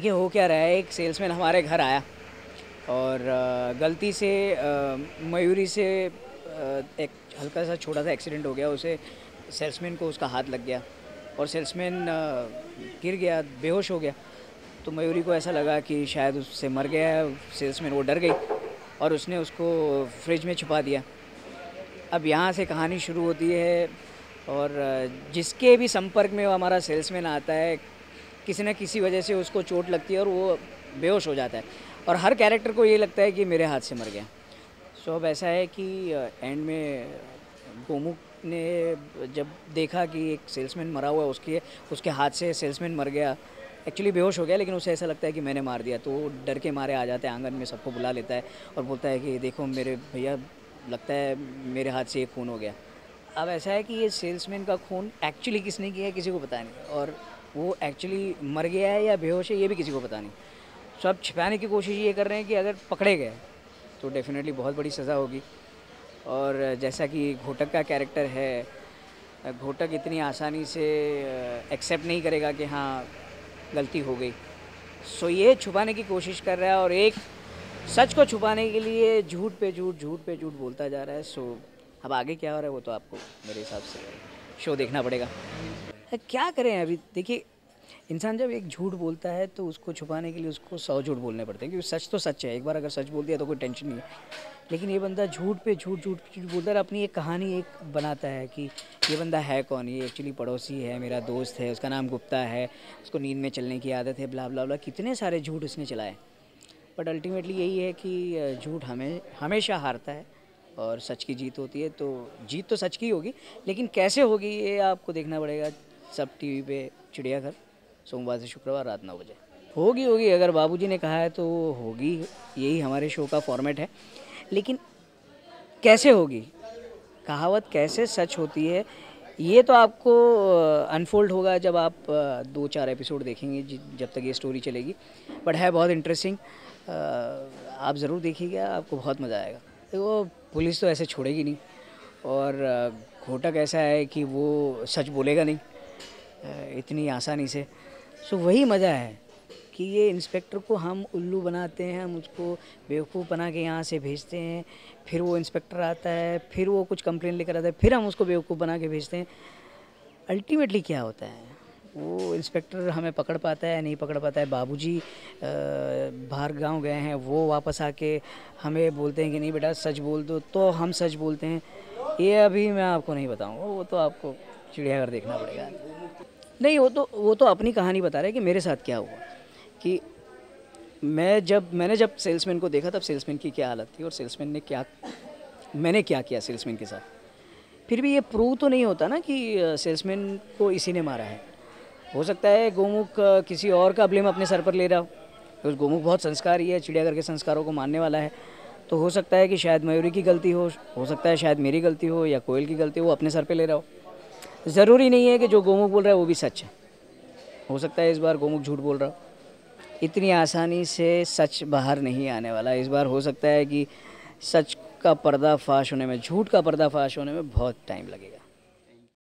देखिए हो क्या रहा है, एक सेल्समैन हमारे घर आया और गलती से मयूरी से एक हल्का सा छोटा सा एक्सीडेंट हो गया। उसे सेल्समैन को उसका हाथ लग गया और सेल्समैन गिर गया, बेहोश हो गया। तो मयूरी को ऐसा लगा कि शायद उससे मर गया है। सेल्समैन वो डर गई और उसने उसको फ्रिज में छुपा दिया। अब यहाँ से कहानी शुरू होती है और जिसके भी संपर्क में वो हमारा सेल्समैन आता है, किसी न किसी वजह से उसको चोट लगती है और वो बेहोश हो जाता है और हर कैरेक्टर को ये लगता है कि मेरे हाथ से मर गया। सो अब ऐसा है कि एंड में गोमुख ने जब देखा कि एक सेल्समैन मरा हुआ है, उसके हाथ से सेल्समैन मर गया, एक्चुअली बेहोश हो गया, लेकिन उसे ऐसा लगता है कि मैंने मार दिया। तो वो डर के मारे आ जाता है आंगन में, सबको बुला लेता है और बोलता है कि देखो मेरे भैया, लगता है मेरे हाथ से एक खून हो गया। अब ऐसा है कि ये सेल्समैन का खून एक्चुअली किसने किया है किसी को पता नहीं, और वो एक्चुअली मर गया है या बेहोश है ये भी किसी को पता नहीं। सो अब छिपाने की कोशिश ये कर रहे हैं कि अगर पकड़े गए तो डेफिनेटली बहुत बड़ी सज़ा होगी। और जैसा कि घोटक का कैरेक्टर है, घोटक इतनी आसानी से एक्सेप्ट नहीं करेगा कि हाँ गलती हो गई। सो ये छुपाने की कोशिश कर रहा है और एक सच को छुपाने के लिए झूठ पे झूठ बोलता जा रहा है। सो अब आगे क्या हो रहा है वो तो आपको मेरे हिसाब से शो देखना पड़ेगा। क्या करें अभी देखिए, इंसान जब एक झूठ बोलता है तो उसको छुपाने के लिए उसको 100 झूठ बोलने पड़ते हैं, क्योंकि सच तो सच है। एक बार अगर सच बोल दिया तो कोई टेंशन नहीं है। लेकिन ये बंदा झूठ पे झूठ बोलता है, अपनी एक कहानी एक बनाता है कि ये बंदा है कौन, ये एक्चुअली पड़ोसी है, मेरा दोस्त है, उसका नाम गुप्ता है, उसको नींद में चलने की आदत है, ब्ला ब्ला ब्ला, कितने सारे झूठ उसने चलाए। बट अल्टीमेटली यही है कि झूठ हमेशा हारता है और सच की जीत होती है। तो जीत तो सच की होगी, लेकिन कैसे होगी ये आपको देखना पड़ेगा। सब टीवी पे चिड़ियाघर, सोमवार से शुक्रवार रात 9 बजे। होगी, अगर बाबूजी ने कहा है तो होगी। यही हमारे शो का फॉर्मेट है। लेकिन कैसे होगी, कहावत कैसे सच होती है, ये तो आपको अनफोल्ड होगा जब आप 2-4 एपिसोड देखेंगे, जब तक ये स्टोरी चलेगी। बट है बहुत इंटरेस्टिंग, आप ज़रूर देखिएगा, आपको बहुत मज़ा आएगा। देखो पुलिस तो ऐसे छोड़ेगी नहीं और घोटक ऐसा है कि वो सच बोलेगा नहीं इतनी आसानी से। सो वही मज़ा है कि ये इंस्पेक्टर को हम उल्लू बनाते हैं, हम उसको बेवकूफ़ बना के यहाँ से भेजते हैं, फिर वो इंस्पेक्टर आता है, फिर वो कुछ कंप्लेन लेकर आता है, फिर हम उसको बेवकूफ़ बना के भेजते हैं। अल्टीमेटली क्या होता है, वो इंस्पेक्टर हमें पकड़ पाता है नहीं पकड़ पाता है। बाबूजी बाहर गांव गए हैं, वो वापस आके हमें बोलते हैं कि नहीं बेटा सच बोल दो, तो हम सच बोलते हैं। ये अभी मैं आपको नहीं बताऊँगा, वो तो आपको चिड़ियाघर देखना पड़ेगा। नहीं, वो तो अपनी कहानी बता रहा है कि मेरे साथ क्या हुआ। कि मैंने जब सेल्समैन को देखा तब सेल्समैन की क्या हालत थी और मैंने क्या किया सेल्समैन के साथ। फिर भी ये प्रूव तो नहीं होता ना कि सेल्समैन को इसी ने मारा है। हो सकता है गोमुख किसी और का ब्लेम अपने सर पर ले रहा हो, क्योंकि गोमुख बहुत संस्कारी है, चिड़ियाघर के संस्कारों को मानने वाला है। तो हो सकता है कि शायद मयूरी की गलती हो सकता है शायद मेरी गलती हो या कोयल की गलती हो, वो अपने सर पे ले रहा हो। ज़रूरी नहीं है कि जो गोमुख बोल रहा है वो भी सच है। हो सकता है इस बार गोमुख झूठ बोल रहा हो। इतनी आसानी से सच बाहर नहीं आने वाला। इस बार हो सकता है कि सच का पर्दाफाश होने में, झूठ का पर्दाफाश होने में बहुत टाइम लगेगा।